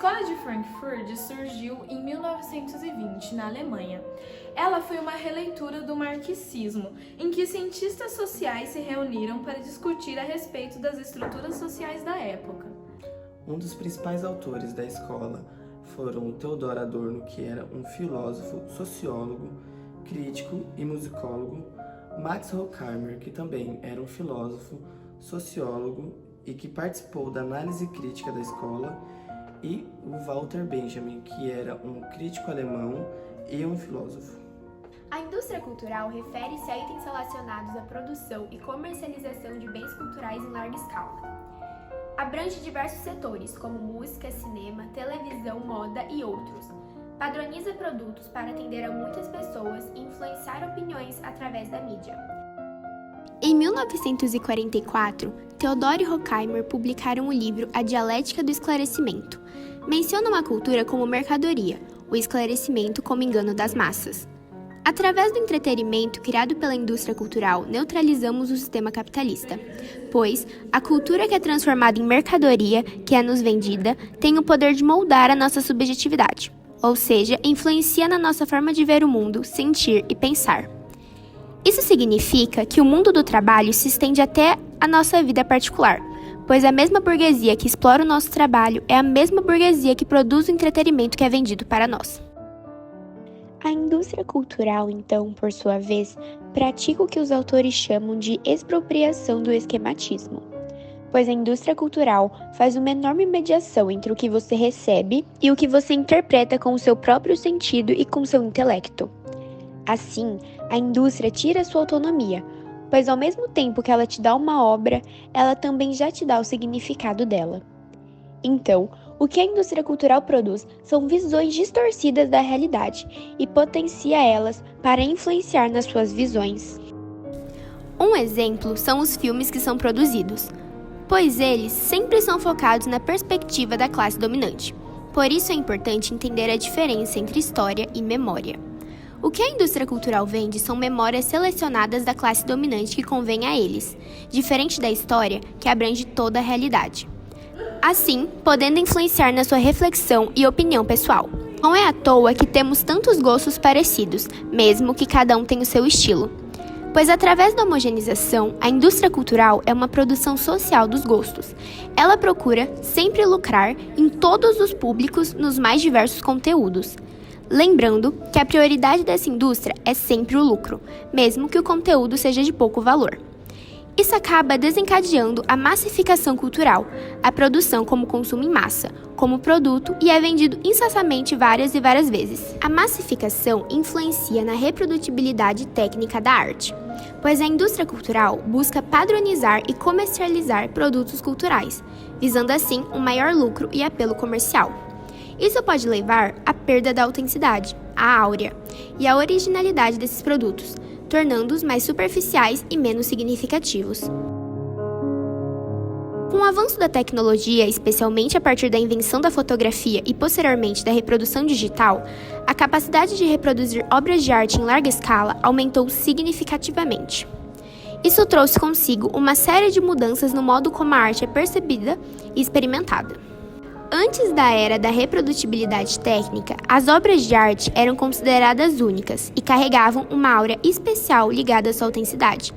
Escola de Frankfurt surgiu em 1920, na Alemanha. Ela foi uma releitura do marxismo, em que cientistas sociais se reuniram para discutir a respeito das estruturas sociais da época. Um dos principais autores da escola foram o Theodor Adorno, que era um filósofo, sociólogo, crítico e musicólogo, Max Horkheimer, que também era um filósofo, sociólogo e que participou da análise crítica da escola, e o Walter Benjamin, que era um crítico alemão e um filósofo. A indústria cultural refere-se a itens relacionados à produção e comercialização de bens culturais em larga escala. Abrange diversos setores, como música, cinema, televisão, moda e outros. Padroniza produtos para atender a muitas pessoas e influenciar opiniões através da mídia. Em 1944, Theodor e Horkheimer publicaram o livro A Dialética do Esclarecimento. Mencionam a cultura como mercadoria, o esclarecimento como engano das massas. Através do entretenimento criado pela indústria cultural, neutralizamos o sistema capitalista, pois a cultura que é transformada em mercadoria, que é nos vendida, tem o poder de moldar a nossa subjetividade, ou seja, influencia na nossa forma de ver o mundo, sentir e pensar. Isso significa que o mundo do trabalho se estende até a nossa vida particular, pois a mesma burguesia que explora o nosso trabalho é a mesma burguesia que produz o entretenimento que é vendido para nós. A indústria cultural, então, por sua vez, pratica o que os autores chamam de expropriação do esquematismo, pois a indústria cultural faz uma enorme mediação entre o que você recebe e o que você interpreta com o seu próprio sentido e com seu intelecto. Assim, a indústria tira sua autonomia, pois ao mesmo tempo que ela te dá uma obra, ela também já te dá o significado dela. Então, o que a indústria cultural produz são visões distorcidas da realidade e potencia elas para influenciar nas suas visões. Um exemplo são os filmes que são produzidos, pois eles sempre são focados na perspectiva da classe dominante. Por isso é importante entender a diferença entre história e memória. O que a indústria cultural vende são memórias selecionadas da classe dominante que convém a eles, diferente da história, que abrange toda a realidade. Assim, podendo influenciar na sua reflexão e opinião pessoal. Não é à toa que temos tantos gostos parecidos, mesmo que cada um tenha o seu estilo. Pois através da homogeneização, a indústria cultural é uma produção social dos gostos. Ela procura sempre lucrar em todos os públicos nos mais diversos conteúdos. Lembrando que a prioridade dessa indústria é sempre o lucro, mesmo que o conteúdo seja de pouco valor. Isso acaba desencadeando a massificação cultural, a produção como consumo em massa, como produto e é vendido incessantemente várias e várias vezes. A massificação influencia na reprodutibilidade técnica da arte, pois a indústria cultural busca padronizar e comercializar produtos culturais, visando assim um maior lucro e apelo comercial. Isso pode levar à perda da autenticidade, a áurea, e a originalidade desses produtos, tornando-os mais superficiais e menos significativos. Com o avanço da tecnologia, especialmente a partir da invenção da fotografia e posteriormente da reprodução digital, a capacidade de reproduzir obras de arte em larga escala aumentou significativamente. Isso trouxe consigo uma série de mudanças no modo como a arte é percebida e experimentada. Antes da era da reprodutibilidade técnica, as obras de arte eram consideradas únicas e carregavam uma aura especial ligada à sua autenticidade.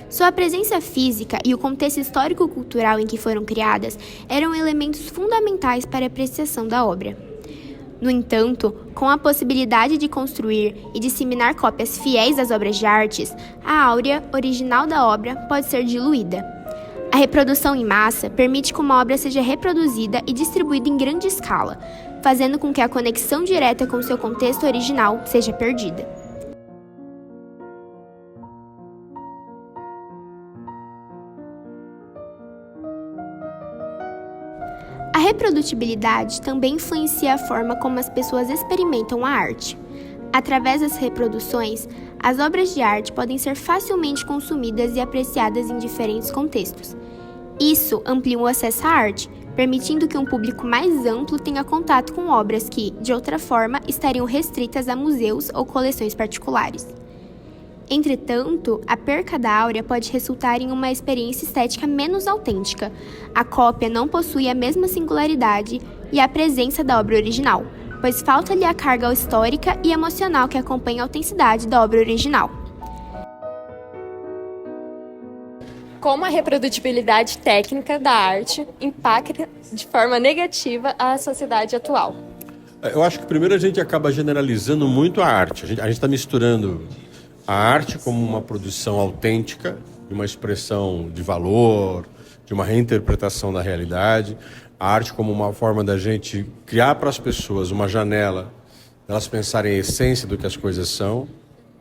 Sua presença física e o contexto histórico-cultural em que foram criadas eram elementos fundamentais para a apreciação da obra. No entanto, com a possibilidade de construir e disseminar cópias fiéis das obras de artes, a áurea original da obra pode ser diluída. A reprodução em massa permite que uma obra seja reproduzida e distribuída em grande escala, fazendo com que a conexão direta com seu contexto original seja perdida. A reprodutibilidade também influencia a forma como as pessoas experimentam a arte. Através das reproduções, as obras de arte podem ser facilmente consumidas e apreciadas em diferentes contextos. Isso amplia o acesso à arte, permitindo que um público mais amplo tenha contato com obras que, de outra forma, estariam restritas a museus ou coleções particulares. Entretanto, a perca da áurea pode resultar em uma experiência estética menos autêntica. A cópia não possui a mesma singularidade e a presença da obra original, pois falta-lhe a carga histórica e emocional que acompanha a autenticidade da obra original. Como a reprodutibilidade técnica da arte impacta de forma negativa a sociedade atual? Eu acho que primeiro a gente acaba generalizando muito a arte. A gente está misturando a arte como uma produção autêntica, de uma expressão de valor, de uma reinterpretação da realidade. A arte como uma forma da gente criar para as pessoas uma janela, elas pensarem a essência do que as coisas são,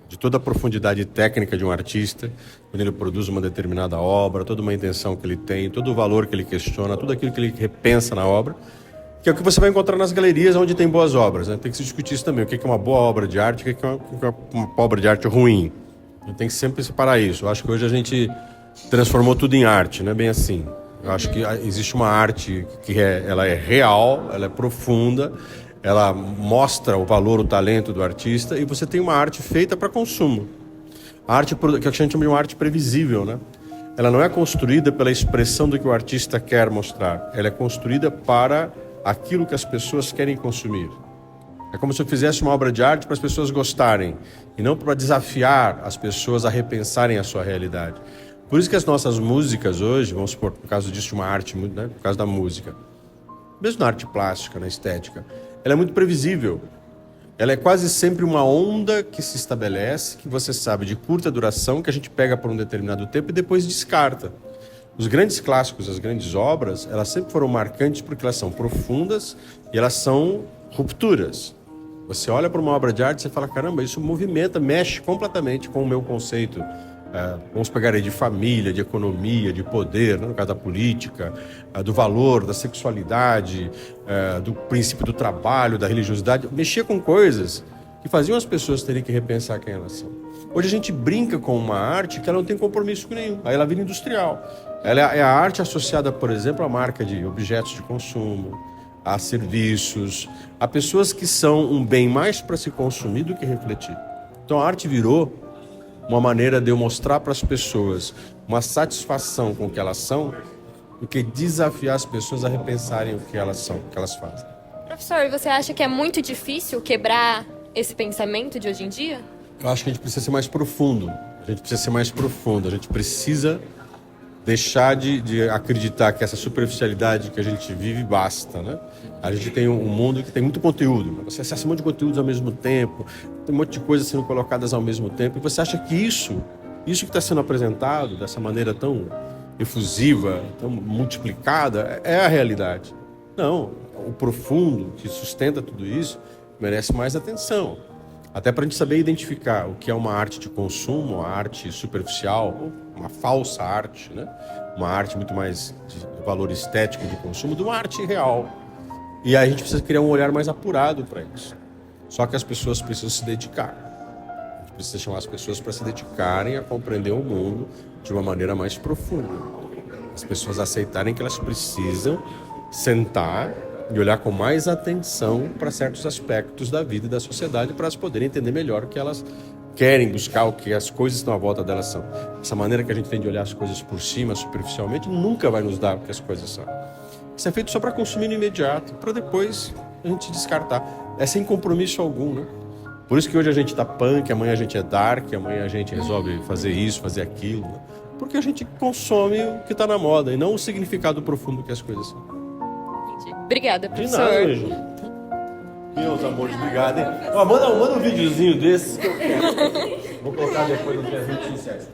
de toda a profundidade técnica de um artista, quando ele produz uma determinada obra, toda uma intenção que ele tem, todo o valor que ele questiona, tudo aquilo que ele repensa na obra, que é o que você vai encontrar nas galerias onde tem boas obras, né? Tem que se discutir isso também, o que é uma boa obra de arte e o que é uma obra de arte ruim. Tem que sempre separar isso. Eu acho que hoje a gente transformou tudo em arte, não é bem assim. Eu acho que existe uma arte que ela é real, ela é profunda, ela mostra o valor, o talento do artista, e você tem uma arte feita para consumo. A arte que a gente chama de uma arte previsível, né? Ela não é construída pela expressão do que o artista quer mostrar, ela é construída para aquilo que as pessoas querem consumir. É como se eu fizesse uma obra de arte para as pessoas gostarem, e não para desafiar as pessoas a repensarem a sua realidade. Por isso que as nossas músicas hoje, vamos supor, por causa disso, uma arte, né? Por causa da música, mesmo na arte plástica, na estética, ela é muito previsível. Ela é quase sempre uma onda que se estabelece, que você sabe, de curta duração, que a gente pega por um determinado tempo e depois descarta. Os grandes clássicos, as grandes obras, elas sempre foram marcantes porque elas são profundas e elas são rupturas. Você olha para uma obra de arte e você fala, caramba, isso movimenta, mexe completamente com o meu conceito. Vamos pegar aí de família, de economia, de poder, né, no caso da política, do valor, da sexualidade, do princípio do trabalho, da religiosidade. Mexia com coisas que faziam as pessoas terem que repensar quem elas são. Hoje a gente brinca com uma arte que ela não tem compromisso com nenhum. Aí ela vira industrial. Ela é a arte associada, por exemplo, à marca de objetos de consumo, a serviços, a pessoas que são um bem mais para se consumir do que refletir. Então a arte virou uma maneira de eu mostrar para as pessoas uma satisfação com o que elas são, do que desafiar as pessoas a repensarem o que elas são, o que elas fazem. Professor, você acha que é muito difícil quebrar esse pensamento de hoje em dia? Eu acho que a gente precisa ser mais profundo. A gente precisa deixar de acreditar que essa superficialidade que a gente vive basta, né? A gente tem um mundo que tem muito conteúdo. Você acessa um monte de conteúdos ao mesmo tempo, tem um monte de coisas sendo colocadas ao mesmo tempo, e você acha que isso que está sendo apresentado dessa maneira tão efusiva, tão multiplicada, é a realidade. Não, o profundo que sustenta tudo isso merece mais atenção. Até para a gente saber identificar o que é uma arte de consumo, uma arte superficial, uma falsa arte, né? Uma arte muito mais de valor estético de consumo, de uma arte real. E aí a gente precisa criar um olhar mais apurado para isso. Só que as pessoas precisam se dedicar. A gente precisa chamar as pessoas para se dedicarem a compreender o mundo de uma maneira mais profunda. As pessoas aceitarem que elas precisam sentar e olhar com mais atenção para certos aspectos da vida e da sociedade, para elas poderem entender melhor o que elas querem buscar, o que as coisas que estão à volta delas são. Essa maneira que a gente tem de olhar as coisas por cima, superficialmente, nunca vai nos dar o que as coisas são. Isso é feito só para consumir no imediato, para depois a gente descartar. É sem compromisso algum, né? Por isso que hoje a gente tá punk, amanhã a gente é dark, amanhã a gente resolve fazer isso, fazer aquilo, né? Porque a gente consome o que está na moda e não o significado profundo que as coisas são. Obrigada, professor. De nada, meus amores, obrigado, hein? Ó, manda um videozinho desses que eu quero. Vou colocar depois nas minhas redes sociais.